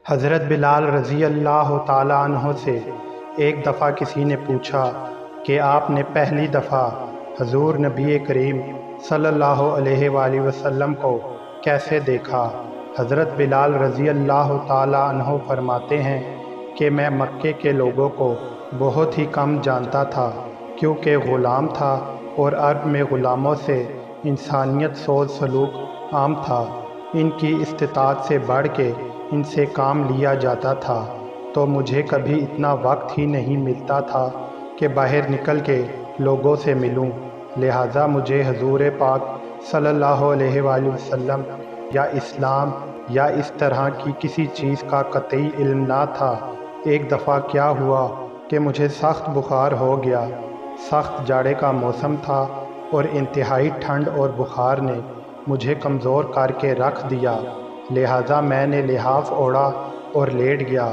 حضرت بلال رضی اللہ تعالیٰ عنہ سے ایک دفعہ کسی نے پوچھا کہ آپ نے پہلی دفعہ حضور نبی کریم صلی اللہ علیہ وآلہ وسلم کو کیسے دیکھا؟ حضرت بلال رضی اللہ تعالیٰ عنہ فرماتے ہیں کہ میں مکے کے لوگوں کو بہت ہی کم جانتا تھا، کیونکہ غلام تھا اور عرب میں غلاموں سے انسانیت سوز سلوک عام تھا۔ ان کی استطاعت سے بڑھ کے ان سے کام لیا جاتا تھا، تو مجھے کبھی اتنا وقت ہی نہیں ملتا تھا کہ باہر نکل کے لوگوں سے ملوں، لہٰذا مجھے حضور پاک صلی اللہ علیہ وآلہ وسلم یا اسلام یا اس طرح کی کسی چیز کا قطعی علم نہ تھا۔ ایک دفعہ کیا ہوا کہ مجھے سخت بخار ہو گیا۔ سخت جاڑے کا موسم تھا اور انتہائی ٹھنڈ اور بخار نے مجھے کمزور کر کے رکھ دیا، لہٰذا میں نے لحاف اوڑھا اور لیٹ گیا۔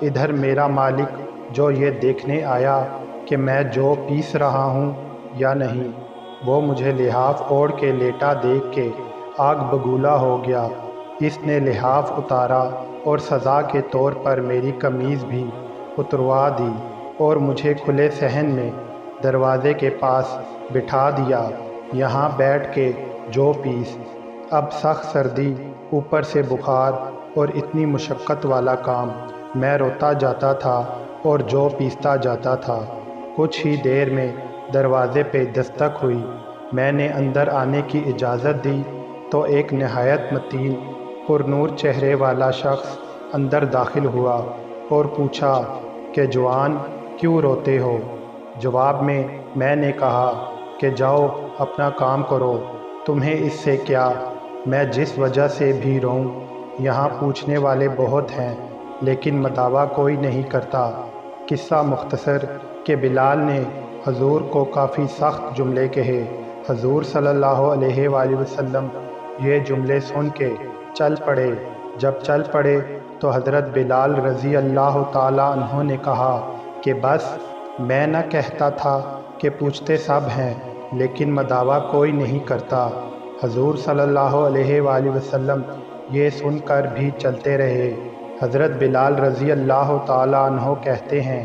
ادھر میرا مالک جو یہ دیکھنے آیا کہ میں جو پیس رہا ہوں یا نہیں، وہ مجھے لحاف اوڑھ کے لیٹا دیکھ کے آگ بگولا ہو گیا۔ اس نے لحاف اتارا اور سزا کے طور پر میری قمیض بھی اتروا دی اور مجھے کھلے صحن میں دروازے کے پاس بٹھا دیا، یہاں بیٹھ کے جو پیس۔ اب سخت سردی، اوپر سے بخار اور اتنی مشقت والا کام، میں روتا جاتا تھا اور جو پیستا جاتا تھا۔ کچھ ہی دیر میں دروازے پہ دستک ہوئی۔ میں نے اندر آنے کی اجازت دی تو ایک نہایت متین پرنور چہرے والا شخص اندر داخل ہوا اور پوچھا کہ جوان کیوں روتے ہو؟ جواب میں نے کہا کہ جاؤ اپنا کام کرو، تمہیں اس سے کیا؟ میں جس وجہ سے بھی روں، یہاں پوچھنے والے بہت ہیں لیکن مداوع کوئی نہیں کرتا۔ قصہ مختصر کہ بلال نے حضور کو کافی سخت جملے کہے۔ حضور صلی اللہ علیہ وآلہ وسلم یہ جملے سن کے چل پڑے۔ جب چل پڑے تو حضرت بلال رضی اللہ تعالیٰ عنہ نے کہا کہ بس میں نہ کہتا تھا کہ پوچھتے سب ہیں لیکن مداوع کوئی نہیں کرتا۔ حضور صلی اللہ علیہ وآلہ وسلم یہ سن کر بھی چلتے رہے۔ حضرت بلال رضی اللہ تعالیٰ عنہ کہتے ہیں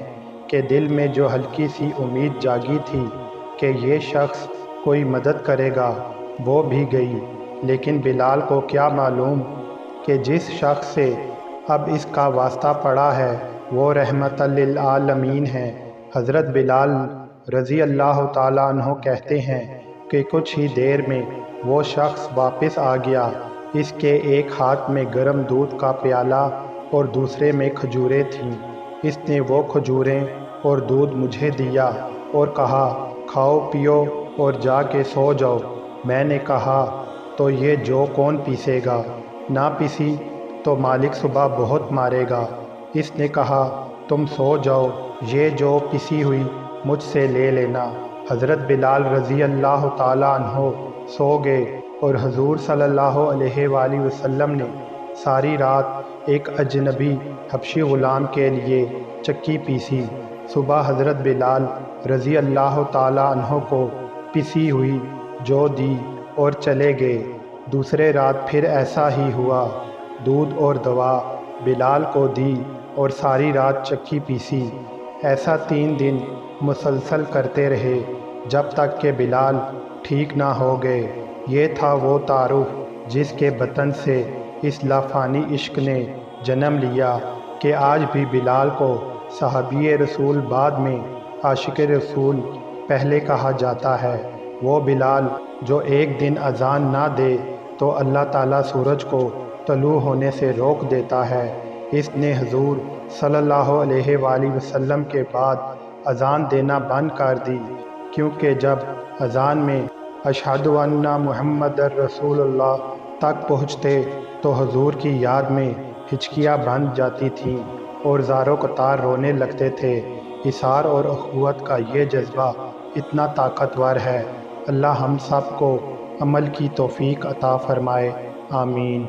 کہ دل میں جو ہلکی سی امید جاگی تھی کہ یہ شخص کوئی مدد کرے گا، وہ بھی گئی، لیکن بلال کو کیا معلوم کہ جس شخص سے اب اس کا واسطہ پڑا ہے وہ رحمت للعالمین ہے۔ حضرت بلال رضی اللہ تعالیٰ عنہ کہتے ہیں کہ کچھ ہی دیر میں وہ شخص واپس آ گیا۔ اس کے ایک ہاتھ میں گرم دودھ کا پیالہ اور دوسرے میں کھجوریں تھیں۔ اس نے وہ کھجوریں اور دودھ مجھے دیا اور کہا کھاؤ پیو اور جا کے سو جاؤ۔ میں نے کہا تو یہ جو کون پیسے گا؟ نہ پیسی تو مالک صبح بہت مارے گا۔ اس نے کہا تم سو جاؤ، یہ جو پسی ہوئی مجھ سے لے لینا۔ حضرت بلال رضی اللہ تعالیٰ عنہ سو گئے اور حضور صلی اللہ علیہ وآلہ وسلم نے ساری رات ایک اجنبی حبشی غلام کے لیے چکی پیسی۔ صبح حضرت بلال رضی اللہ تعالیٰ عنہ کو پسی ہوئی جو دی اور چلے گئے۔ دوسرے رات پھر ایسا ہی ہوا، دودھ اور دوا بلال کو دی اور ساری رات چکی پیسی۔ ایسا 3 دن مسلسل کرتے رہے جب تک کہ بلال ٹھیک نہ ہو گئے۔ یہ تھا وہ تعارف جس کے بطن سے اس لافانی عشق نے جنم لیا کہ آج بھی بلال کو صحابی رسول بعد میں عاشق رسول پہلے کہا جاتا ہے۔ وہ بلال جو ایک دن اذان نہ دے تو اللہ تعالیٰ سورج کو طلوع ہونے سے روک دیتا ہے۔ اس نے حضور صلی اللہ علیہ وآلہ وسلم کے بعد اذان دینا بند کر دی، کیونکہ جب اذان میں اشہد ان محمد رسول اللہ تک پہنچتے تو حضور کی یاد میں ہچکیاں بند جاتی تھیں اور زار و قطار رونے لگتے تھے۔ اثار اور اخوت کا یہ جذبہ اتنا طاقتور ہے۔ اللہ ہم سب کو عمل کی توفیق عطا فرمائے، آمین۔